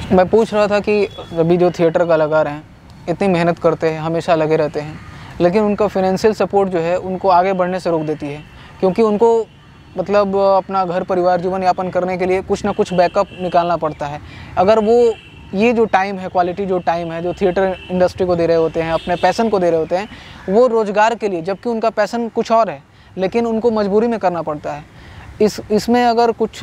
मैं पूछ रहा था कि अभी जो थिएटर कलाकार हैं इतनी मेहनत करते हैं, हमेशा लगे रहते हैं, लेकिन उनका फाइनेंशियल सपोर्ट जो है उनको आगे बढ़ने से रोक देती है, क्योंकि उनको मतलब अपना घर परिवार जीवन यापन करने के लिए कुछ ना कुछ बैकअप निकालना पड़ता है। अगर वो ये जो टाइम है, क्वालिटी जो टाइम है जो थिएटर इंडस्ट्री को दे रहे होते हैं, अपने पैसन को दे रहे होते हैं, वो रोज़गार के लिए, जबकि उनका पैसन कुछ और है, लेकिन उनको मजबूरी में करना पड़ता है। इसमें अगर कुछ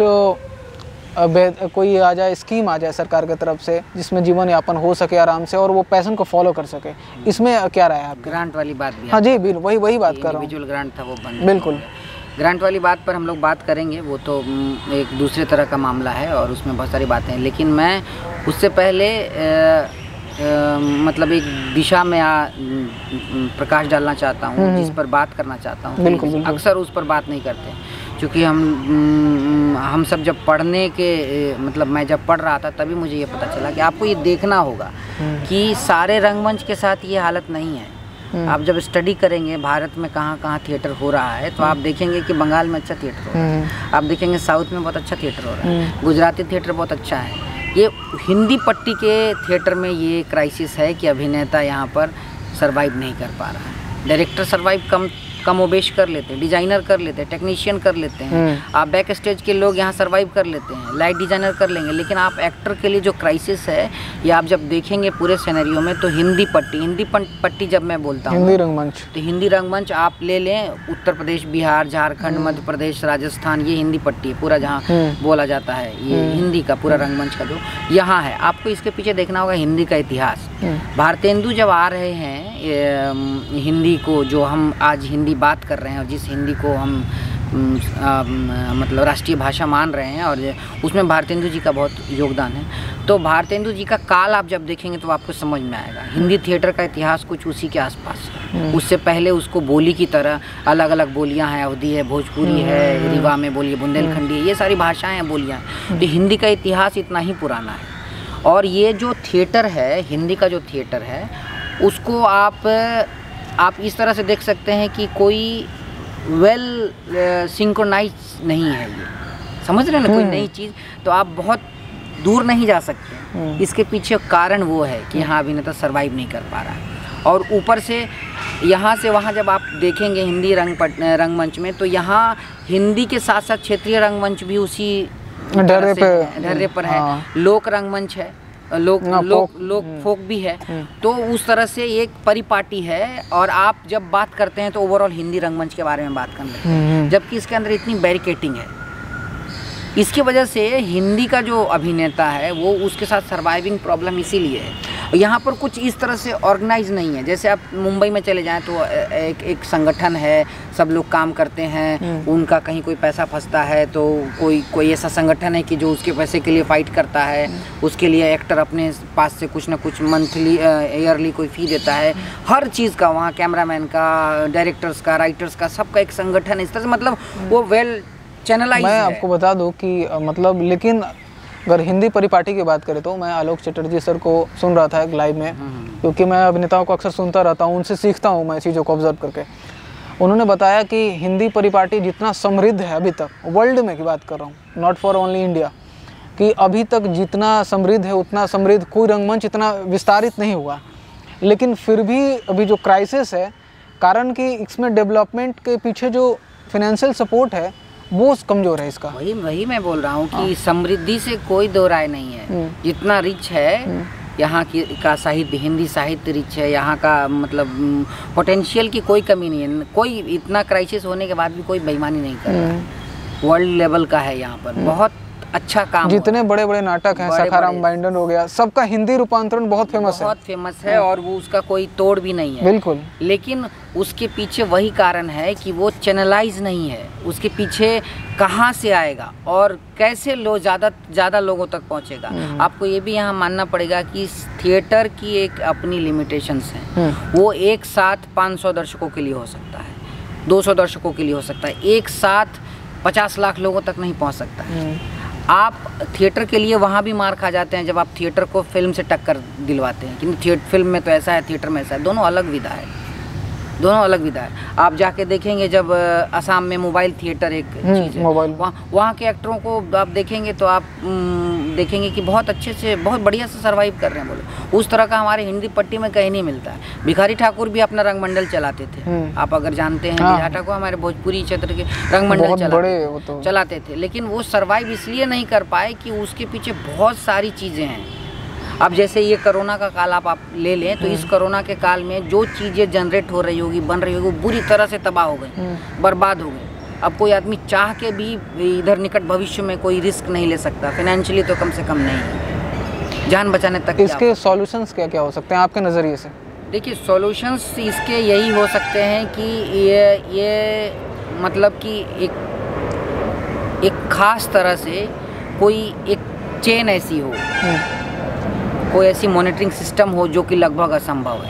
कोई आ जाए, स्कीम आ जाए सरकार की तरफ से जिसमें जीवन यापन हो सके आराम से और वो पैशन को फॉलो कर सके, इसमें क्या राय है आपकी? ग्रांट वाली बात भी, हाँ जी, वही बात कर रहा हूँ। इंडिविजुअल ग्रांट था वो बंद। बिल्कुल, ग्रांट वाली बात पर हम लोग बात करेंगे, वो तो एक दूसरे तरह का मामला है और उसमें बहुत सारी बातें हैं, लेकिन मैं उससे पहले मतलब एक दिशा में प्रकाश डालना चाहता हूँ, जिस पर बात करना चाहता हूँ। बिल्कुल। अक्सर उस पर बात नहीं करते, क्योंकि हम सब जब पढ़ने के मतलब मैं जब पढ़ रहा था तभी मुझे ये पता चला कि आपको ये देखना होगा कि सारे रंगमंच के साथ ये हालत नहीं है। आप जब स्टडी करेंगे भारत में कहाँ कहाँ थिएटर हो रहा है, तो आप देखेंगे कि बंगाल में अच्छा थिएटर हो रहा है, आप देखेंगे साउथ में बहुत अच्छा थिएटर हो रहा है, गुजराती थिएटर बहुत अच्छा है। ये हिंदी पट्टी के थिएटर में ये क्राइसिस है कि अभिनेता यहाँ पर सरवाइव नहीं कर पा रहा है। डायरेक्टर सरवाइव कमोबेश कर लेते हैं, डिजाइनर कर लेते हैं, टेक्नीशियन कर लेते हैं, आप बैक स्टेज के लोग यहाँ सरवाइव कर लेते हैं, लाइट डिजाइनर कर लेंगे, लेकिन आप एक्टर के लिए जो क्राइसिस है ये आप जब देखेंगे पूरे सिनेरियो में, तो हिंदी पट्टी जब मैं बोलता हूँ हिंदी रंगमंच, तो हिंदी रंगमंच आप ले लें, उत्तर प्रदेश, बिहार, झारखंड, मध्य प्रदेश, राजस्थान, ये हिंदी पट्टी है पूरा, जहाँ बोला जाता है ये हिंदी का पूरा रंगमंच का जो यहाँ है। आपको इसके पीछे देखना होगा हिंदी का इतिहास। भारतेंदु जब आ रहे हैं हिंदी को, जो हम आज हिंदी बात कर रहे हैं और जिस हिंदी को हम मतलब राष्ट्रीय भाषा मान रहे हैं, और उसमें भारतेंदु जी का बहुत योगदान है। तो भारतेंदु जी का काल आप जब देखेंगे तो आपको समझ में आएगा। हिंदी थिएटर का इतिहास कुछ उसी के आसपास है। उससे पहले उसको बोली की तरह अलग अलग बोलियां हैं, अवधी है, भोजपुरी है, रीवा में बोली, बुंदेलखंडी है, ये सारी भाषाएं हैं, बोलियां हैं। तो हिंदी का इतिहास इतना ही पुराना है। और ये जो थिएटर है, हिंदी का जो थिएटर है, उसको आप इस तरह से देख सकते हैं कि कोई वेल सिंक्रोनाइज नहीं है। ये समझ रहे हैं ना, कोई नई चीज़, तो आप बहुत दूर नहीं जा सकते। इसके पीछे कारण वो है कि यहाँ अभिनेता सरवाइव नहीं कर पा रहा है। और ऊपर से यहाँ से वहाँ जब आप देखेंगे हिंदी रंगमंच में, तो यहाँ हिंदी के साथ साथ क्षेत्रीय रंगमंच भी उसी ढर्रे पर है। लोक रंगमंच है, लोक फोक भी है। तो उस तरह से एक परिपाटी है। और आप जब बात करते हैं तो ओवरऑल हिंदी रंगमंच के बारे में बात कर लेते हैं, जबकि इसके अंदर इतनी बैरिकेटिंग है। इसकी वजह से हिंदी का जो अभिनेता है वो उसके साथ सर्वाइविंग प्रॉब्लम इसीलिए है। यहाँ पर कुछ इस तरह से ऑर्गेनाइज नहीं है। जैसे आप मुंबई में चले जाएं तो एक संगठन है, सब लोग काम करते हैं, उनका कहीं कोई पैसा फंसता है तो कोई ऐसा संगठन है कि जो उसके पैसे के लिए फाइट करता है, उसके लिए एक्टर अपने पास से कुछ ना कुछ मंथली ईयरली कोई फ़ी देता है। हर चीज़ का वहाँ, कैमरामैन का, डायरेक्टर्स का, राइटर्स का, सबका एक संगठन है। इस तरह से मतलब वो वेल चैनलाइज है। मैं आपको बता दूं कि मतलब, लेकिन अगर हिंदी परिपाटी की बात करें तो मैं आलोक चटर्जी सर को सुन रहा था एक लाइव में, क्योंकि मैं अभिनेताओं को अक्सर सुनता रहता हूं, उनसे सीखता हूं मैं चीज़ों को ऑब्जर्व करके। उन्होंने बताया कि हिंदी परिपाटी जितना समृद्ध है अभी तक, वर्ल्ड में की बात कर रहा हूँ, नॉट फॉर ओनली इंडिया, कि अभी तक जितना समृद्ध है उतना समृद्ध कोई रंगमंच इतना विस्तारित नहीं हुआ। लेकिन फिर भी अभी जो क्राइसिस है, कारण कि इसमें डेवलपमेंट के पीछे जो फाइनेंशियल सपोर्ट है वो कमज़ोर है इसका। वही मैं बोल रहा हूँ कि समृद्धि से कोई दो राय नहीं है। जितना रिच है यहाँ का साहित्य, हिंदी साहित्य रिच है, यहाँ का मतलब पोटेंशियल की कोई कमी नहीं है। कोई इतना क्राइसिस होने के बाद भी कोई बेईमानी नहीं कर रहा है। वर्ल्ड लेवल का है यहाँ पर, बहुत अच्छा काम। जितने बड़े बड़े नाटक हैं, सखाराम बाइंडर हो गया, सबका हिंदी रूपांतरण बहुत फेमस है और वो उसका कोई तोड़ भी नहीं है। बिल्कुल। लेकिन उसके पीछे वही कारण है कि वो चैनलाइज नहीं है। उसके पीछे कहाँ से आएगा और कैसे ज़्यादा लोगों तक पहुँचेगा। आपको ये भी यहाँ मानना पड़ेगा कि थिएटर की एक अपनी लिमिटेशंस हैं। वो एक साथ 500 दर्शकों के लिए हो सकता है, 200 दर्शकों के लिए हो सकता है, एक साथ 50 लाख लोगों तक नहीं पहुँच सकता है। आप थिएटर के लिए वहाँ भी मार खा जाते हैं जब आप थिएटर को फिल्म से टक्कर दिलवाते हैं, क्योंकि फिल्म में तो ऐसा है, थिएटर में ऐसा है। दोनों अलग विधा है, दोनों अलग विधा है। आप जाके देखेंगे जब असम में मोबाइल थिएटर एक चीज़ है, वहाँ के एक्टरों को आप देखेंगे तो आप देखेंगे कि बहुत अच्छे से, बहुत बढ़िया से सर्वाइव कर रहे हैं बोलो। उस तरह का हमारे हिंदी पट्टी में कहीं नहीं मिलता है। भिखारी ठाकुर भी अपना रंगमंडल चलाते थे, आप अगर जानते हैं। भिखारी ठाकुर हमारे भोजपुरी क्षेत्र के रंगमंडल चलाते थे, लेकिन वो सर्वाइव इसलिए नहीं कर पाए कि उसके पीछे बहुत सारी चीज़ें हैं। अब जैसे ये कोरोना का काल आप ले लें, तो इस कोरोना के काल में जो चीज़ें जनरेट हो रही होगी, बन रही होगी, वो बुरी तरह से तबाह हो गई, बर्बाद हो गई। अब कोई आदमी चाह के भी इधर निकट भविष्य में कोई रिस्क नहीं ले सकता, फाइनेंशियली तो कम से कम नहीं, जान बचाने तक। इसके सॉल्यूशंस क्या क्या हो सकते हैं आपके नज़रिए से? देखिए, सॉल्यूशंस इसके यही हो सकते हैं कि ये मतलब कि एक खास तरह से कोई एक चेन ऐसी हो, कोई ऐसी मॉनिटरिंग सिस्टम हो जो कि लगभग असंभव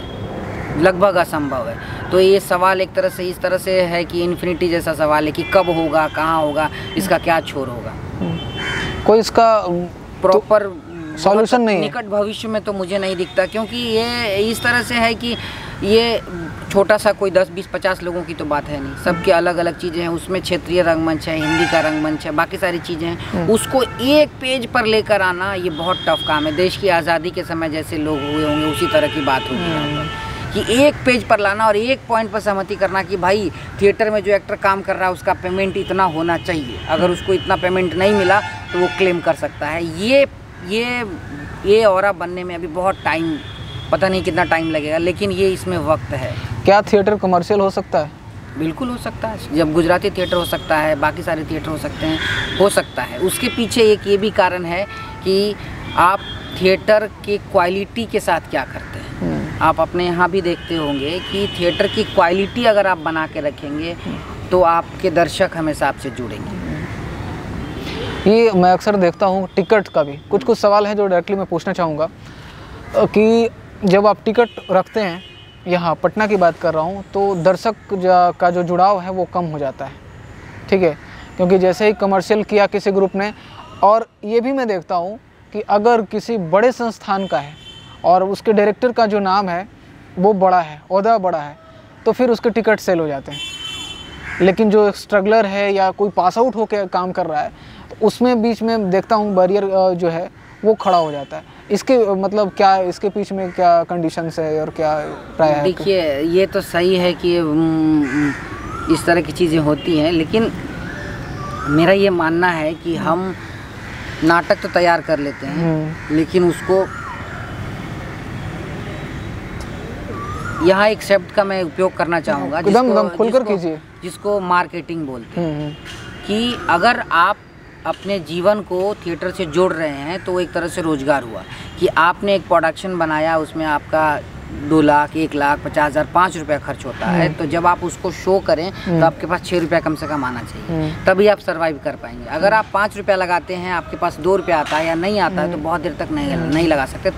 है। तो ये सवाल एक तरह से इस तरह से है कि इन्फिनिटी जैसा सवाल है कि कब होगा, कहाँ होगा, इसका क्या छोर होगा। कोई इसका प्रॉपर सॉल्यूशन नहीं है निकट भविष्य में, तो मुझे नहीं दिखता, क्योंकि ये इस तरह से है कि ये छोटा सा कोई 10, 20, 50 लोगों की तो बात है नहीं, सबके अलग अलग चीज़ें हैं। उसमें क्षेत्रीय रंगमंच है, हिंदी का रंगमंच है, बाकी सारी चीज़ें हैं। उसको एक पेज पर लेकर आना ये बहुत टफ काम है। देश की आज़ादी के समय जैसे लोग हुए होंगे उसी तरह की बात होगी यहाँ पर, कि एक पेज पर लाना और एक पॉइंट पर सहमति करना कि भाई थिएटर में जो एक्टर काम कर रहा है उसका पेमेंट इतना होना चाहिए, अगर उसको इतना पेमेंट नहीं मिला तो वो क्लेम कर सकता है। ये ऑरा बनने में अभी बहुत टाइम, पता नहीं कितना टाइम लगेगा, लेकिन ये इसमें वक्त है। क्या थिएटर कमर्शियल हो सकता है? बिल्कुल हो सकता है। जब गुजराती थिएटर हो सकता है, बाकी सारे थिएटर हो सकता है। उसके पीछे एक ये भी कारण है कि आप थिएटर के क्वालिटी के साथ क्या करते हैं। आप अपने यहाँ भी देखते होंगे कि थिएटर की क्वालिटी अगर आप बना के रखेंगे तो आपके दर्शक हमेशा आपसे जुड़ेंगे। ये मैं अक्सर देखता हूँ टिकट का भी कुछ सवाल है जो डायरेक्टली मैं पूछना चाहूँगा कि जब आप टिकट रखते हैं, यहाँ पटना की बात कर रहा हूँ, तो दर्शक का जो जुड़ाव है वो कम हो जाता है, ठीक है, क्योंकि जैसे ही कमर्शियल किया किसी ग्रुप ने। और ये भी मैं देखता हूँ कि अगर किसी बड़े संस्थान का है और उसके डायरेक्टर का जो नाम है वो बड़ा है, ओहदा बड़ा है, तो फिर उसके टिकट सेल हो जाते हैं। लेकिन जो स्ट्रगलर है या कोई पास आउट होकर काम कर रहा है, तो उसमें बीच में देखता हूँ बैरियर जो है वो खड़ा हो जाता है। इसके मतलब क्या, इसके पीछे में क्या कंडीशंस है और क्या राय है? देखिए, ये तो सही है कि इस तरह की चीज़ें होती हैं, लेकिन मेरा ये मानना है कि हम नाटक तो तैयार कर लेते हैं, लेकिन उसको यहाँ एक शब्द का मैं उपयोग करना चाहूँगा खुलकर कीजिए, जिसको मार्केटिंग बोलते हैं। कि अगर आप अपने जीवन को थिएटर से जोड़ रहे हैं तो एक तरह से रोजगार हुआ कि आपने एक प्रोडक्शन बनाया, उसमें आपका 2 लाख, 1 लाख, 50,000, 5 रुपये खर्च होता है। तो जब आप उसको शो करें तो आपके पास 6 रुपया कम से कम आना चाहिए, तभी आप सर्वाइव कर पाएंगे। अगर आप 5 रुपया लगाते हैं, आपके पास 2 रुपया आता है या नहीं आता है, तो बहुत देर तक नहीं लगा सकते।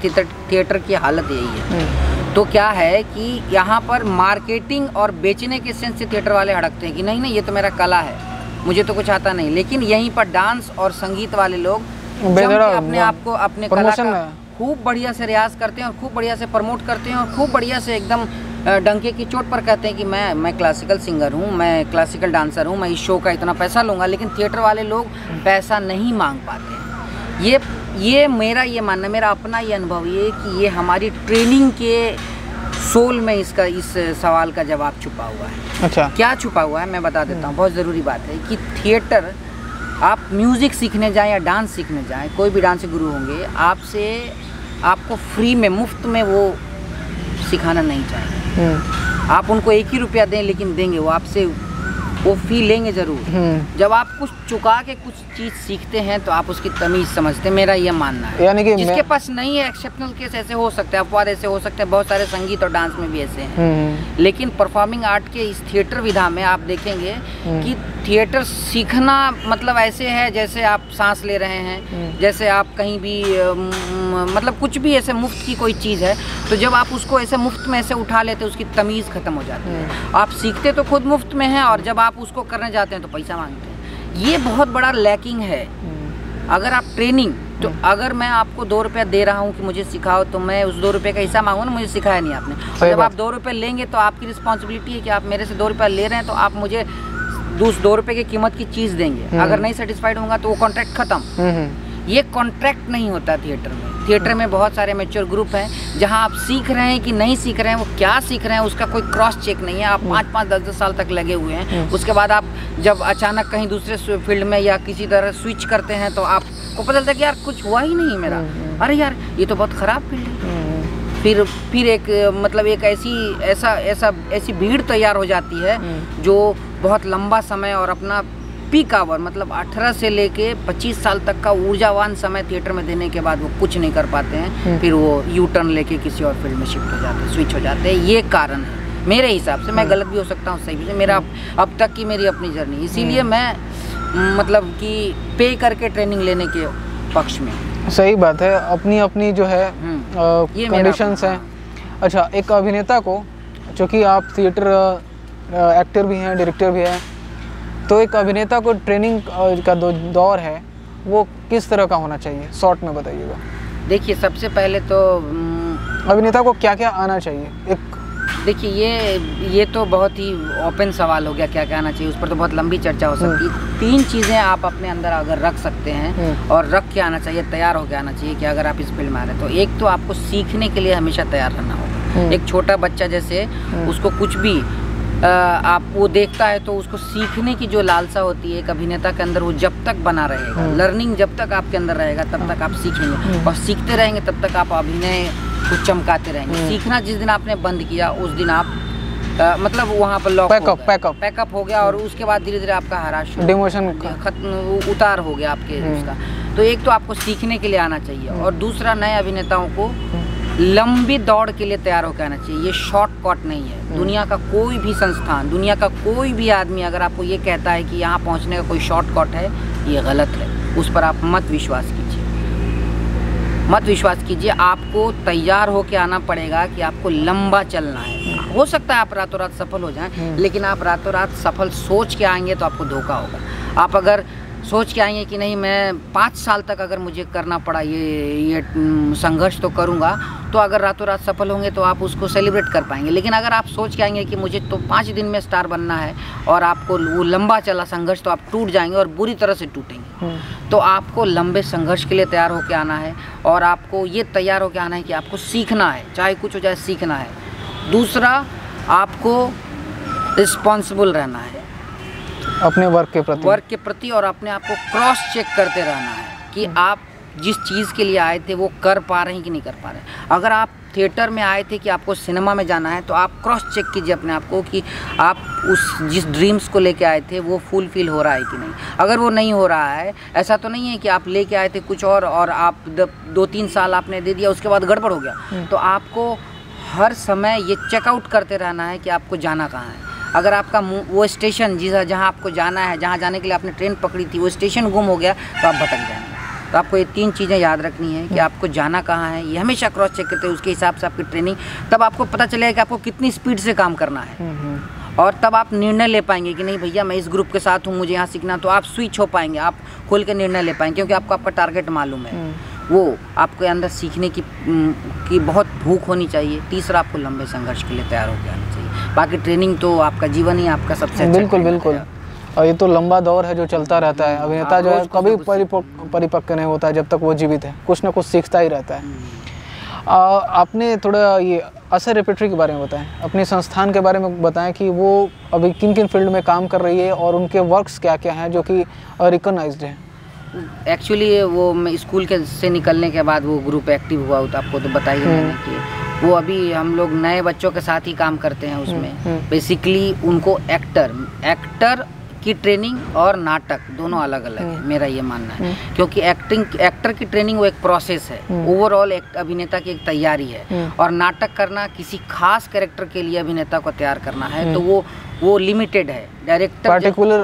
थिएटर की हालत यही है। तो क्या है कि यहाँ पर मार्केटिंग और बेचने के सेंस से थिएटर वाले हड़कते हैं कि नहीं ये तो मेरा कला है, मुझे तो कुछ आता नहीं। लेकिन यहीं पर डांस और संगीत वाले लोग अपने आप को, अपने कला का खूब बढ़िया से रियाज करते हैं और खूब बढ़िया से प्रमोट करते हैं और खूब बढ़िया से एकदम डंके की चोट पर कहते हैं कि मैं क्लासिकल सिंगर हूँ, मैं क्लासिकल डांसर हूँ, मैं इस शो का इतना पैसा लूँगा। लेकिन थिएटर वाले लोग पैसा नहीं मांग पाते। ये मेरा ये मानना, मेरा अपना ये अनुभव ये कि ये हमारी ट्रेनिंग के सोल में इस सवाल का जवाब छुपा हुआ है। अच्छा, क्या छुपा हुआ है मैं बता देता हूँ। बहुत ज़रूरी बात है कि थिएटर, आप म्यूज़िक सीखने जाएं या डांस सीखने जाएं, कोई भी डांस गुरु होंगे, आपको फ्री में, मुफ्त में वो सिखाना नहीं चाहेंगे। आप उनको 1 ही रुपया दें, लेकिन देंगे वो आपसे, वो फी लेंगे ज़रूर। जब आप कुछ चुका के कुछ चीज़ सीखते हैं तो आप उसकी तमीज़ समझते हैं, मेरा ये मानना है। यानी कि जिसके पास नहीं है, एक्सेप्शनल केस ऐसे हो सकते हैं, अपवाद ऐसे हो सकते हैं, बहुत सारे संगीत और डांस में भी ऐसे हैं। लेकिन परफॉर्मिंग आर्ट के इस थिएटर विधा में आप देखेंगे कि थिएटर सीखना मतलब ऐसे है जैसे आप सांस ले रहे हैं, जैसे आप कहीं भी मतलब कुछ भी ऐसे मुफ्त की कोई चीज़ है, तो जब आप उसको ऐसे मुफ्त में ऐसे उठा लेते उसकी तमीज़ ख़त्म हो जाती है। आप सीखते तो खुद मुफ्त में हैं और जब आप उसको करने जाते हैं तो पैसा मांगते हैं। ये बहुत बड़ा लैकिंग है। अगर आप ट्रेनिंग, तो अगर मैं आपको 2 रुपया दे रहा हूँ कि मुझे सिखाओ, तो मैं उस 2 रुपये का हिस्सा मांगूँ ना, मुझे सिखाया नहीं आपने। और जब आप 2 रुपये लेंगे तो आपकी रिस्पॉन्सिबिलिटी है कि आप मेरे से 2 रुपया ले रहे हैं, तो आप मुझे 2 रुपये की कीमत की चीज़ देंगे। अगर नहीं सेटिस्फाइड होगा तो वो कॉन्ट्रैक्ट ख़त्म। ये कॉन्ट्रैक्ट नहीं होता थिएटर में। थिएटर में बहुत सारे मैच्योर ग्रुप हैं जहां आप सीख रहे हैं कि नहीं सीख रहे हैं, वो क्या सीख रहे हैं उसका कोई क्रॉस चेक नहीं है। आप 5-5, 10-10 साल तक लगे हुए हैं, उसके बाद आप जब अचानक कहीं दूसरे फील्ड में या किसी तरह स्विच करते हैं तो आपको पता चलता है कि यार कुछ हुआ ही नहीं मेरा, अरे यार ये तो बहुत ख़राब फील्ड है। फिर एक मतलब एक ऐसी भीड़ तैयार हो जाती है जो बहुत लंबा समय और अपना पीक आवर मतलब 18 से लेके 25 साल तक का ऊर्जावान समय थिएटर में देने के बाद वो कुछ नहीं कर पाते हैं, फिर वो यू टर्न लेके किसी और फील्ड में शिफ्ट हो जाते हैं, स्विच हो जाते हैं। ये कारण है मेरे हिसाब से, मैं गलत भी हो सकता हूँ, सही भी। मेरा अब तक की मेरी अपनी जर्नी, इसीलिए मैं मतलब कि पे करके ट्रेनिंग लेने के पक्ष में। सही बात है, अपनी अपनी जो है कंडीशंस हैं। अच्छा, एक अभिनेता को, चूँकि आप थिएटर एक्टर भी हैं, डायरेक्टर भी हैं, तो एक अभिनेता को ट्रेनिंग का दौर है वो किस तरह का होना चाहिए, शॉर्ट में बताइएगा। देखिए, सबसे पहले तो अभिनेता को क्या क्या आना चाहिए? एक देखिए ये तो बहुत ही ओपन सवाल हो गया, क्या क्या आना चाहिए, उस पर तो बहुत लंबी चर्चा हो सकती है। 3 चीज़ें आप अपने अंदर अगर रख सकते हैं और रख के आना चाहिए, तैयार होकर आना चाहिए कि अगर आप इस फील्ड में आ रहे हैं तो एक तो आपको सीखने के लिए हमेशा तैयार रहना होगा। एक छोटा बच्चा जैसे उसको कुछ भी आप वो देखता है तो उसको सीखने की जो लालसा होती है एक अभिनेता के अंदर, वो जब तक बना रहेगा, लर्निंग जब तक आपके अंदर रहेगा तब तक आप सीखेंगे और सीखते रहेंगे तब तक आप अभिनय को चमकाते रहेंगे। सीखना जिस दिन आपने बंद किया उस दिन आप मतलब वहाँ पर लॉक पैकअप हो गया और उसके बाद धीरे धीरे आपका हराश डिमोशन खत्म, उतार हो गया आपके उसका। तो एक तो आपको सीखने के लिए आना चाहिए और दूसरा नए अभिनेताओं को लंबी दौड़ के लिए तैयार होकर आना चाहिए। ये शॉर्टकट नहीं है। दुनिया का कोई भी संस्थान, दुनिया का कोई भी आदमी अगर आपको ये कहता है कि यहाँ पहुँचने का कोई शॉर्टकट है, ये गलत है। उस पर आप मत विश्वास कीजिए, मत विश्वास कीजिए। आपको तैयार होकर आना पड़ेगा कि आपको लंबा चलना है। हो सकता है आप रातों रात सफल हो जाएं, लेकिन आप रातों रात सफल सोच के आएंगे तो आपको धोखा होगा। आप अगर सोच के आएंगे कि नहीं मैं 5 साल तक अगर मुझे करना पड़ा ये संघर्ष तो करूँगा, तो अगर रातों रात सफल होंगे तो आप उसको सेलिब्रेट कर पाएंगे। लेकिन अगर आप सोच के आएंगे कि मुझे तो 5 दिन में स्टार बनना है और आपको वो लंबा चला संघर्ष, तो आप टूट जाएंगे और बुरी तरह से टूटेंगे। तो आपको लंबे संघर्ष के लिए तैयार होकर आना है और आपको ये तैयार होकर आना है कि आपको सीखना है, चाहे कुछ हो जाए सीखना है। दूसरा, आपको रिस्पॉन्सिबल रहना है अपने वर्क के प्रति और अपने आप को क्रॉस चेक करते रहना है कि आप जिस चीज़ के लिए आए थे वो कर पा रहे हैं कि नहीं कर पा रहे हैं। अगर आप थिएटर में आए थे कि आपको सिनेमा में जाना है तो आप क्रॉस चेक कीजिए अपने आप को कि आप उस जिस ड्रीम्स को लेके आए थे वो फुलफिल हो रहा है कि नहीं। अगर वो नहीं हो रहा है, ऐसा तो नहीं है कि आप लेके आए थे कुछ और आप 2-3 साल आपने दे दिया उसके बाद गड़बड़ हो गया, तो आपको हर समय ये चेकआउट करते रहना है कि आपको जाना कहाँ है। अगर आपका वो स्टेशन जहाँ आपको जाना है, जहाँ जाने के लिए आपने ट्रेन पकड़ी थी, वो स्टेशन गुम हो गया तो आप भटक जाएंगे। तो आपको ये 3 चीज़ें याद रखनी है कि आपको जाना कहाँ है, ये हमेशा क्रॉस चेक करते हैं। उसके हिसाब से आपकी ट्रेनिंग, तब आपको पता चलेगा कि आपको कितनी स्पीड से काम करना है और तब आप निर्णय ले पाएंगे कि नहीं भैया मैं इस ग्रुप के साथ हूँ, मुझे यहाँ सीखना। तो आप स्विच हो पाएंगे, आप खोल के निर्णय ले पाएंगे क्योंकि आपको आपका टारगेट मालूम है। वो आपके अंदर सीखने की बहुत भूख होनी चाहिए। तीसरा, आपको लंबे संघर्ष के लिए तैयार होकर आना चाहिए। बाकी ट्रेनिंग तो आपका जीवन ही आपका सबसे बिल्कुल। और ये तो लंबा दौर है जो चलता रहता है। अभिनेता जो है कभी परिपक्व नहीं होता है जब तक वो जीवित है, कुछ ना कुछ सीखता ही रहता है। आपने थोड़ा ये असर रेपेट्री के बारे में बताएं, अपने संस्थान के बारे में बताएं कि वो अभी किन किन फील्ड में काम कर रही है और उनके वर्क्स क्या क्या हैं जो कि रिकॉग्नाइज्ड हैं। एक्चुअली वो स्कूल के से निकलने के बाद वो ग्रुप एक्टिव हुआ, तो आपको तो बताइए मैंने कि वो अभी हम लोग नए बच्चों के साथ ही काम करते हैं। उसमें बेसिकली उनको एक्टर की ट्रेनिंग और नाटक दोनों अलग अलग है, मेरा ये मानना है। क्योंकि एक्टर की ट्रेनिंग वो एक प्रोसेस है, ओवरऑल एक अभिनेता की एक तैयारी है। और नाटक करना किसी खास कैरेक्टर के लिए अभिनेता को तैयार करना है तो वो लिमिटेड है। डायरेक्टर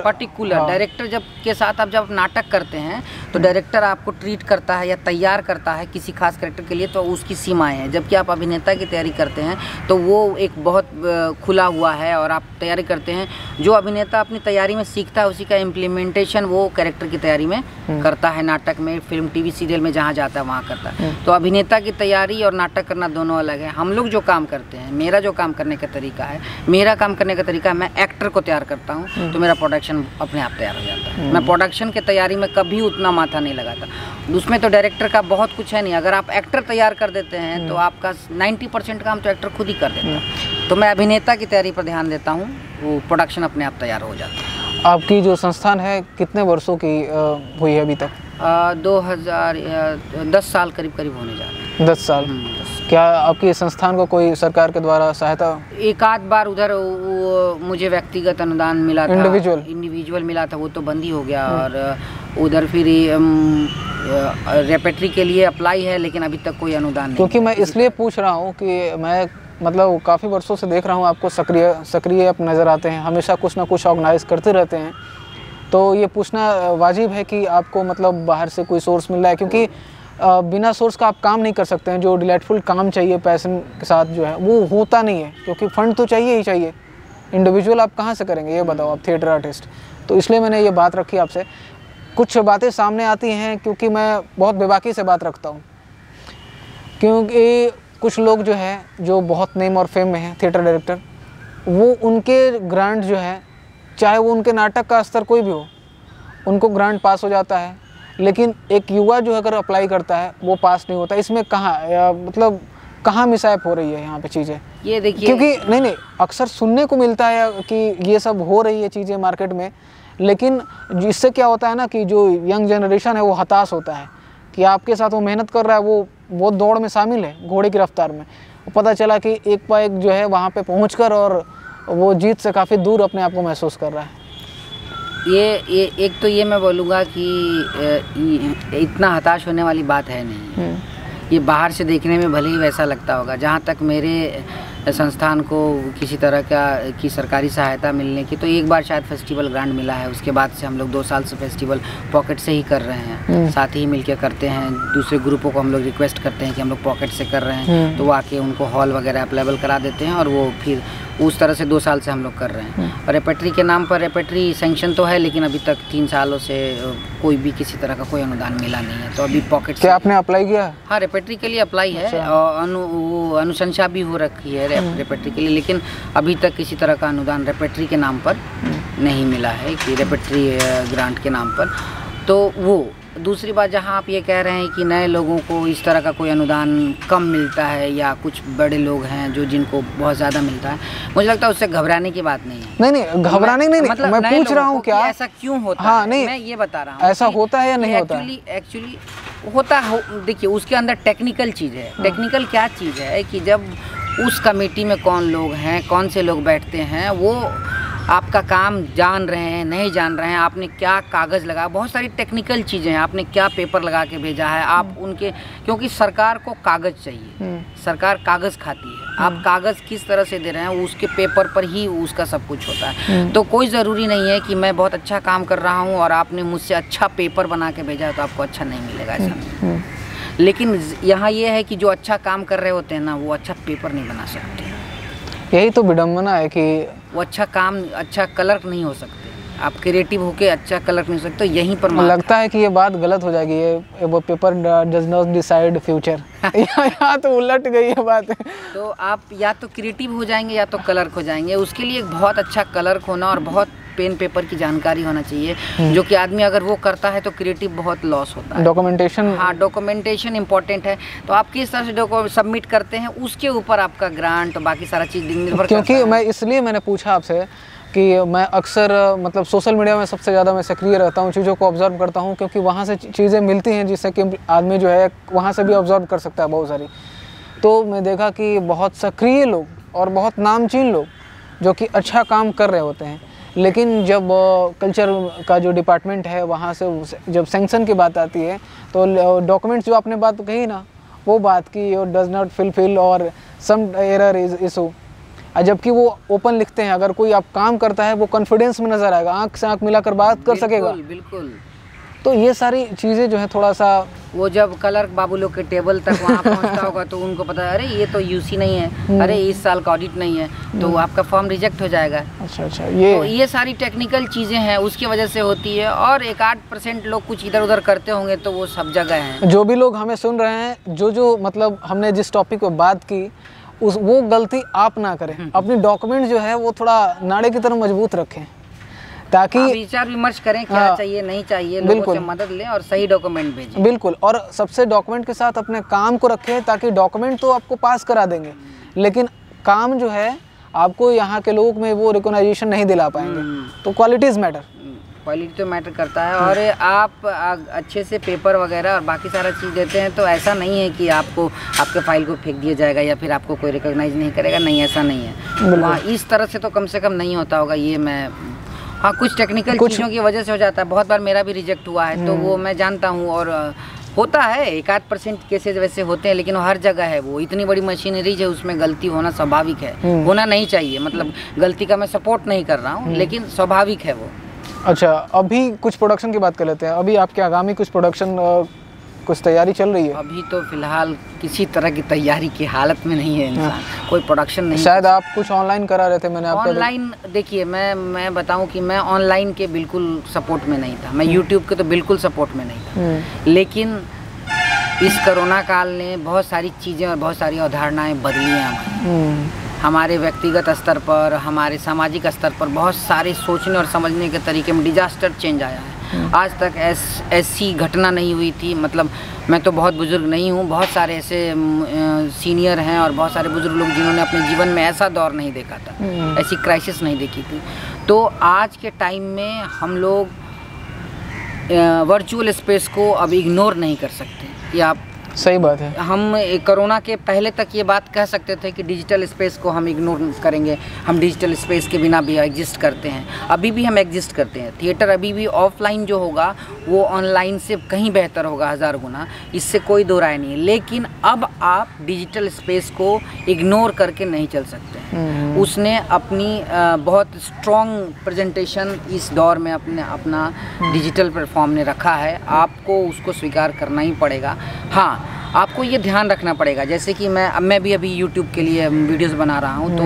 पर्टिकुलर डायरेक्टर जब के साथ आप जब नाटक करते हैं तो डायरेक्टर आपको ट्रीट करता है या तैयार करता है किसी खास कैरेक्टर के लिए, तो उसकी सीमाएं हैं। जबकि आप अभिनेता की तैयारी करते हैं तो वो एक बहुत खुला हुआ है और आप तैयारी करते हैं। जो अभिनेता अपनी तैयारी में सीखता है उसी का इम्प्लीमेंटेशन वो कैरेक्टर की तैयारी में करता है, नाटक में, फिल्म, टीवी सीरियल में जहाँ जाता है वहाँ करता है। तो अभिनेता की तैयारी और नाटक करना दोनों अलग है। हम लोग जो काम करते हैं, मेरा जो काम करने का तरीका है, मैं एक्टर को तैयार करता करता हूँ तो मेरा प्रोडक्शन अपने आप तैयार हो जाता है। मैं प्रोडक्शन के तैयारी में कभी उतना माथा नहीं लगाता, उसमें तो डायरेक्टर का बहुत कुछ है नहीं। अगर आप एक्टर तैयार कर देते हैं तो आपका 90% काम तो एक्टर खुद ही कर देता है। तो मैं अभिनेता की तैयारी पर ध्यान देता हूँ, वो प्रोडक्शन अपने आप तैयार हो जाता है। आपकी जो संस्थान है कितने वर्षों की हुई है अभी तक? 10 साल करीब होने जा रहे हैं। 10 साल। क्या आपकी संस्थान को कोई सरकार के द्वारा सहायता? एक आध बार उधर वो मुझे व्यक्तिगत अनुदान मिला था, इंडिविजुअल मिला था, वो तो बंद ही हो गया। और उधर फिर रेपेट्री के लिए अप्लाई है, लेकिन अभी तक कोई अनुदान नहीं। क्योंकि मैं इसलिए पूछ रहा हूँ कि मैं मतलब काफ़ी वर्षों से देख रहा हूँ आपको सक्रिय आप नज़र आते हैं, हमेशा कुछ ना कुछ ऑर्गेनाइज करते रहते हैं। तो ये पूछना वाजिब है कि आपको मतलब बाहर से कोई सोर्स मिल रहा है, क्योंकि बिना सोर्स का आप काम नहीं कर सकते हैं। जो डिलाइटफुल काम चाहिए पैशन के साथ जो है वो होता नहीं है, क्योंकि फंड तो चाहिए ही चाहिए। इंडिविजुअल आप कहाँ से करेंगे ये बताओ, आप थिएटर आर्टिस्ट। तो इसलिए मैंने ये बात रखी आपसे। कुछ बातें सामने आती हैं क्योंकि मैं बहुत बेबाकी से बात रखता हूँ, क्योंकि कुछ लोग जो है जो बहुत नेम और फेम में हैं, थिएटर डायरेक्टर, वो उनके ग्रांट जो है, चाहे वो उनके नाटक का स्तर कोई भी हो, उनको ग्रांट पास हो जाता है, लेकिन एक युवा जो अगर अप्लाई करता है वो पास नहीं होता। इसमें कहाँ मतलब कहाँ मिसआइप हो रही है यहाँ पे चीज़ें? ये देखिए, क्योंकि नहीं अक्सर सुनने को मिलता है कि ये सब हो रही है चीज़ें मार्केट में, लेकिन इससे क्या होता है ना कि जो यंग जनरेशन है वो हताश होता है कि आपके साथ वो मेहनत कर रहा है, वो दौड़ में शामिल है, घोड़े की रफ्तार में। पता चला कि एक पर एक जो है वहाँ पे पहुँचकर और वो जीत से काफ़ी दूर अपने आप को महसूस कर रहा है। ये एक तो ये मैं बोलूँगा कि इतना हताश होने वाली बात है नहीं। ये बाहर से देखने में भले ही वैसा लगता होगा। जहाँ तक मेरे संस्थान को किसी तरह की सरकारी सहायता मिलने की, तो एक बार शायद फेस्टिवल ग्रांट मिला है। उसके बाद से हम लोग 2 साल से फेस्टिवल पॉकेट से ही कर रहे हैं, साथ ही मिलकर करते हैं। दूसरे ग्रुपों को हम लोग रिक्वेस्ट करते हैं कि हम लोग पॉकेट से कर रहे हैं, तो वो आके उनको हॉल वगैरह अवेलेबल करा देते हैं, और वो फिर उस तरह से 2 साल से हम लोग कर रहे हैं। और रेपेट्री के नाम पर, रेपेट्री सैंक्शन तो है, लेकिन अभी तक 3 सालों से कोई भी किसी तरह का कोई अनुदान मिला नहीं है। तो अभी पॉकेट से। क्या आपने अप्लाई किया? हाँ, रेपेट्री के लिए अप्लाई है, और अनुशंसा भी हो रखी है रेपेट्री के लिए, लेकिन अभी तक किसी तरह का अनुदान रेपेट्री के नाम पर नहीं मिला है, कि रेपेट्री ग्रांट के नाम पर। तो वो दूसरी बात, जहाँ आप ये कह रहे हैं कि नए लोगों को इस तरह का कोई अनुदान कम मिलता है, या कुछ बड़े लोग हैं जो जिनको बहुत ज़्यादा मिलता है, मुझे लगता है उससे घबराने की बात नहीं है। नहीं घबराने नहीं, मतलब मैं पूछ रहा हूँ क्या ऐसा क्यों होता है? नहीं, मैं ये बता रहा हूँ ऐसा होता है या नहीं होता? एक्चुअली होता है। देखिए, उसके अंदर टेक्निकल चीज़ है। टेक्निकल क्या चीज़ है कि जब उस कमेटी में कौन लोग हैं, कौन से लोग बैठते हैं, वो आपका काम जान रहे हैं नहीं जान रहे हैं, आपने क्या कागज़ लगा, बहुत सारी टेक्निकल चीज़ें हैं, आपने क्या पेपर लगा के भेजा है, आप उनके, क्योंकि सरकार को कागज़ चाहिए, सरकार कागज़ खाती है, आप कागज़ किस तरह से दे रहे हैं उसके पेपर पर ही उसका सब कुछ होता है। तो कोई ज़रूरी नहीं है कि मैं बहुत अच्छा काम कर रहा हूँ और आपने मुझसे अच्छा पेपर बना के भेजा है तो आपको अच्छा नहीं मिलेगा, ऐसा नहीं। लेकिन यहाँ ये है कि जो अच्छा काम कर रहे होते हैं ना, वो अच्छा पेपर नहीं बना सकते। यही तो विडम्बना है कि वो अच्छा काम, अच्छा कलर नहीं हो सकते। आप क्रिएटिव होके अच्छा कलर नहीं हो सकते। यहीं पर लगता है कि ये बात गलत हो जाएगी, ये वो paper does not decide future. यहाँ तो उलट गई है बात। तो आप या तो क्रिएटिव हो जाएंगे या तो कलर हो जाएंगे। उसके लिए एक बहुत अच्छा कलर होना और बहुत पेन पेपर की जानकारी होना चाहिए, जो कि आदमी अगर वो करता है तो क्रिएटिव बहुत लॉस होता है। डॉक्यूमेंटेशन, हाँ, डॉक्यूमेंटेशन इंपॉर्टेंट है। तो आप किस तरह से डॉक्यूमेंट सबमिट करते हैं उसके ऊपर आपका ग्रांट और बाकी सारा चीज़ निर्भर करता है। क्योंकि मैं इसलिए मैंने पूछा आपसे कि मैं अक्सर मतलब सोशल मीडिया में सबसे ज़्यादा मैं सक्रिय रहता हूँ, चीज़ों को ऑब्जर्व करता हूँ, क्योंकि वहाँ से चीज़ें मिलती हैं जिससे कि आदमी जो है वहाँ से भी ऑब्जर्व कर सकता है बहुत सारी। तो मैं देखा कि बहुत सक्रिय लोग और बहुत नामचीन लोग जो कि अच्छा काम कर रहे होते हैं, लेकिन जब कल्चर का जो डिपार्टमेंट है वहाँ से जब सैंक्शन की बात आती है तो डॉक्यूमेंट्स जो आपने बात कही ना, वो बात की और डज नॉट फुलफिल और सम एरर इज इशू, जबकि वो ओपन लिखते हैं। अगर कोई आप काम करता है वो कॉन्फिडेंस में नज़र आएगा, आंख से आंख मिलाकर बात कर सकेगा। बिल्कुल। तो ये सारी चीज़ें जो है थोड़ा सा, वो जब क्लर्क बाबू लोग के टेबल तक वहाँ पहुँचता होगा तो उनको पता है, अरे ये तो यूसी नहीं है, अरे इस साल का ऑडिट नहीं है, तो आपका फॉर्म रिजेक्ट हो जाएगा। अच्छा, तो ये सारी टेक्निकल चीज़ें हैं, उसकी वजह से होती है। और 1-8% लोग कुछ इधर उधर करते होंगे, तो वो सब जगह हैं। जो भी लोग हमें सुन रहे हैं, जो मतलब हमने जिस टॉपिक पर बात की वो गलती आप ना करें। अपनी डॉक्यूमेंट जो है वो थोड़ा नाड़े की तरह मजबूत रखें, ताकि विचार विमर्श करें क्या चाहिए नहीं चाहिए, लोगों से मदद लें और सही डॉक्यूमेंट भेजें। बिल्कुल, और सबसे डॉक्यूमेंट के साथ अपने काम को रखें, ताकि डॉक्यूमेंट तो आपको पास करा देंगे लेकिन काम जो है आपको यहाँ के लोग में वो रिकॉग्नाइजेशन नहीं दिला पाएंगे। तो क्वालिटीज़ मैटर, क्वालिटी तो मैटर करता है। और आप अच्छे से पेपर वगैरह और बाकी सारा चीज़ देते हैं तो ऐसा नहीं है कि आपको आपके फाइल को फेंक दिया जाएगा या फिर आपको कोई रिकॉग्नाइज नहीं करेगा, नहीं ऐसा नहीं है। वहाँ इस तरह से तो कम से कम नहीं होता होगा ये मैं, हाँ कुछ टेक्निकल चीज़ों की वजह से हो जाता है। बहुत बार मेरा भी रिजेक्ट हुआ है तो वो मैं जानता हूँ, और होता है 1-8% केसेज वैसे होते हैं, लेकिन हर जगह है। वो इतनी बड़ी मशीनरीज है, उसमें गलती होना स्वाभाविक है, होना नहीं चाहिए। मतलब गलती का मैं सपोर्ट नहीं कर रहा हूँ, लेकिन स्वाभाविक है वो। अच्छा, अभी कुछ प्रोडक्शन की बात कर लेते हैं। अभी आपके आगामी कुछ प्रोडक्शन कुछ तैयारी चल रही है? अभी तो फिलहाल किसी तरह की तैयारी की हालत में नहीं है इंसान, कोई प्रोडक्शन नहीं। शायद आप कुछ ऑनलाइन करा रहे थे, मैंने आपको ऑनलाइन देखिए, मैं बताऊं कि मैं ऑनलाइन के बिल्कुल सपोर्ट में नहीं था, मैं यूट्यूब के तो बिल्कुल सपोर्ट में नहीं था। लेकिन इस कोरोना काल ने बहुत सारी चीज़ें और बहुत सारी अवधारणाएं बदली हैं हमारे व्यक्तिगत स्तर पर, हमारे सामाजिक स्तर पर बहुत सारे सोचने और समझने के तरीके में डिजास्टर चेंज आया है। आज तक ऐसी घटना नहीं हुई थी। मतलब मैं तो बहुत बुजुर्ग नहीं हूँ, बहुत सारे ऐसे सीनियर हैं और बहुत सारे बुजुर्ग लोग जिन्होंने अपने जीवन में ऐसा दौर नहीं देखा था, ऐसी क्राइसिस नहीं देखी थी। तो आज के टाइम में हम लोग वर्चुअल स्पेस को अब इग्नोर नहीं कर सकते। ये आप सही बात है। हम कोरोना के पहले तक ये बात कह सकते थे कि डिजिटल स्पेस को हम इग्नोर करेंगे, हम डिजिटल स्पेस के बिना भी एग्जिस्ट करते हैं। अभी भी हम एग्जिस्ट करते हैं। थिएटर अभी भी ऑफलाइन जो होगा वो ऑनलाइन से कहीं बेहतर होगा 1000 गुना, इससे कोई दो राय नहीं है। लेकिन अब आप डिजिटल स्पेस को इग्नोर करके नहीं चल सकते। उसने अपनी बहुत स्ट्रॉन्ग प्रेजेंटेशन इस दौर में अपना डिजिटल प्लेटफॉर्म ने रखा है, आपको उसको स्वीकार करना ही पड़ेगा। हाँ, आपको ये ध्यान रखना पड़ेगा, जैसे कि मैं भी अभी YouTube के लिए वीडियोस बना रहा हूँ, तो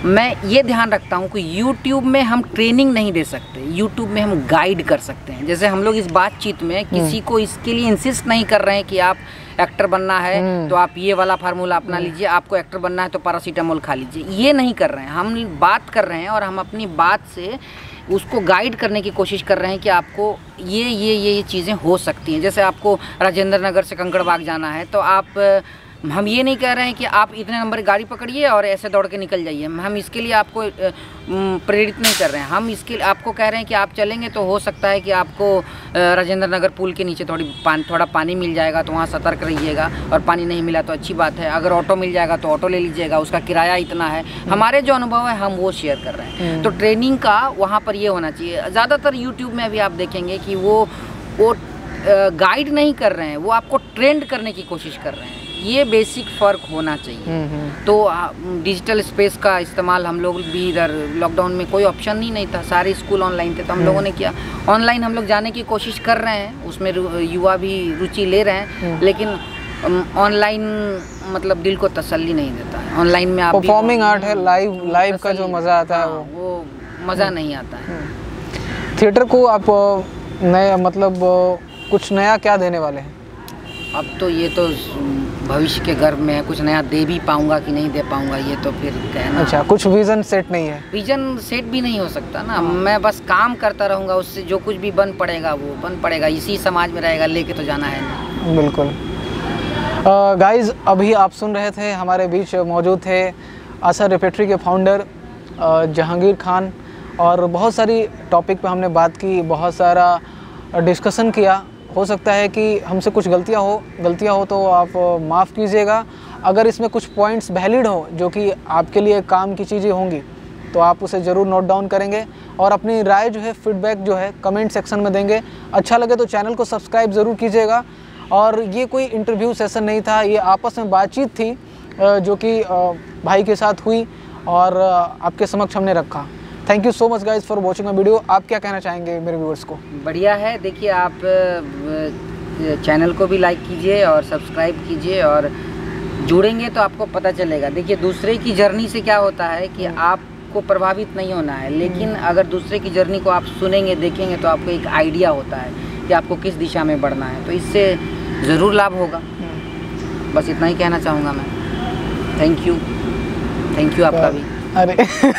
मैं ये ध्यान रखता हूँ कि YouTube में हम ट्रेनिंग नहीं दे सकते, YouTube में हम गाइड कर सकते हैं। जैसे हम लोग इस बातचीत में किसी को इसके लिए इंसिस्ट नहीं कर रहे हैं कि आप एक्टर बनना है तो आप ये वाला फार्मूला अपना लीजिए, आपको एक्टर बनना है तो पैरासीटामोल खा लीजिए, ये नहीं कर रहे हैं। हम बात कर रहे हैं और हम अपनी बात से उसको गाइड करने की कोशिश कर रहे हैं कि आपको ये चीज़ें हो सकती हैं। जैसे आपको राजेंद्र नगर से कंकड़बाग जाना है तो हम ये नहीं कह रहे हैं कि आप इतने नंबर की गाड़ी पकड़िए और ऐसे दौड़ के निकल जाइए। हम इसके लिए आपको प्रेरित नहीं कर रहे हैं। हम इसके लिए आपको कह रहे हैं कि आप चलेंगे तो हो सकता है कि आपको राजेंद्र नगर पुल के नीचे थोड़ा पानी मिल जाएगा, तो वहाँ सतर्क रहिएगा, और पानी नहीं मिला तो अच्छी बात है। अगर ऑटो मिल जाएगा तो ऑटो ले लीजिएगा, उसका किराया इतना है। हमारे जो अनुभव है हम वो शेयर कर रहे हैं। तो ट्रेनिंग का वहाँ पर ये होना चाहिए। ज़्यादातर यूट्यूब में भी आप देखेंगे कि वो गाइड नहीं कर रहे हैं, वो आपको ट्रेंड करने की कोशिश कर रहे हैं। ये बेसिक फ़र्क होना चाहिए। तो डिजिटल स्पेस का इस्तेमाल हम लोग भी इधर लॉकडाउन में कोई ऑप्शन ही नहीं था, सारे स्कूल ऑनलाइन थे, तो हम लोगों ने किया ऑनलाइन। हम लोग जाने की कोशिश कर रहे हैं, उसमें युवा भी रुचि ले रहे हैं, लेकिन ऑनलाइन मतलब दिल को तसल्ली नहीं देता है। ऑनलाइन में आप परफॉर्मिंग आर्ट है, लाइव का जो मज़ा आता है वो मज़ा नहीं आता है। थिएटर को आप नया मतलब कुछ नया क्या देने वाले हैं? अब तो ये तो भविष्य के गर्भ में है, कुछ नया दे भी पाऊंगा कि नहीं दे पाऊंगा ये तो फिर कहना। अच्छा, कुछ विज़न सेट नहीं है? विज़न सेट भी नहीं हो सकता ना, मैं बस काम करता रहूँगा, उससे जो कुछ भी बन पड़ेगा वो बन पड़ेगा। इसी समाज में रहेगा, लेके तो जाना है ना। बिल्कुल। गाइज़, अभी आप सुन रहे थे, हमारे बीच मौजूद थे आशा रेपेट्री के फाउंडर जहांगीर खान, और बहुत सारी टॉपिक पे हमने बात की, बहुत सारा डिस्कशन किया। हो सकता है कि हमसे कुछ गलतियां हो तो आप माफ़ कीजिएगा। अगर इसमें कुछ पॉइंट्स वैलिड हो जो कि आपके लिए काम की चीज़ें होंगी तो आप उसे ज़रूर नोट डाउन करेंगे और अपनी राय जो है, फीडबैक जो है, कमेंट सेक्शन में देंगे। अच्छा लगे तो चैनल को सब्सक्राइब ज़रूर कीजिएगा। और ये कोई इंटरव्यू सेशन नहीं था, ये आपस में बातचीत थी जो कि भाई के साथ हुई और आपके समक्ष हमने रखा। Thank you so much guys for watching my video. आप क्या कहना चाहेंगे मेरे व्यूअर्स को? बढ़िया है, देखिए आप चैनल को भी लाइक कीजिए और सब्सक्राइब कीजिए, और जुड़ेंगे तो आपको पता चलेगा। देखिए, दूसरे की जर्नी से क्या होता है कि आपको प्रभावित नहीं होना है, लेकिन अगर दूसरे की जर्नी को आप सुनेंगे, देखेंगे, तो आपको एक आइडिया होता है कि आपको किस दिशा में बढ़ना है, तो इससे ज़रूर लाभ होगा। बस इतना ही कहना चाहूँगा मैं। थैंक यू आपका भी। अरे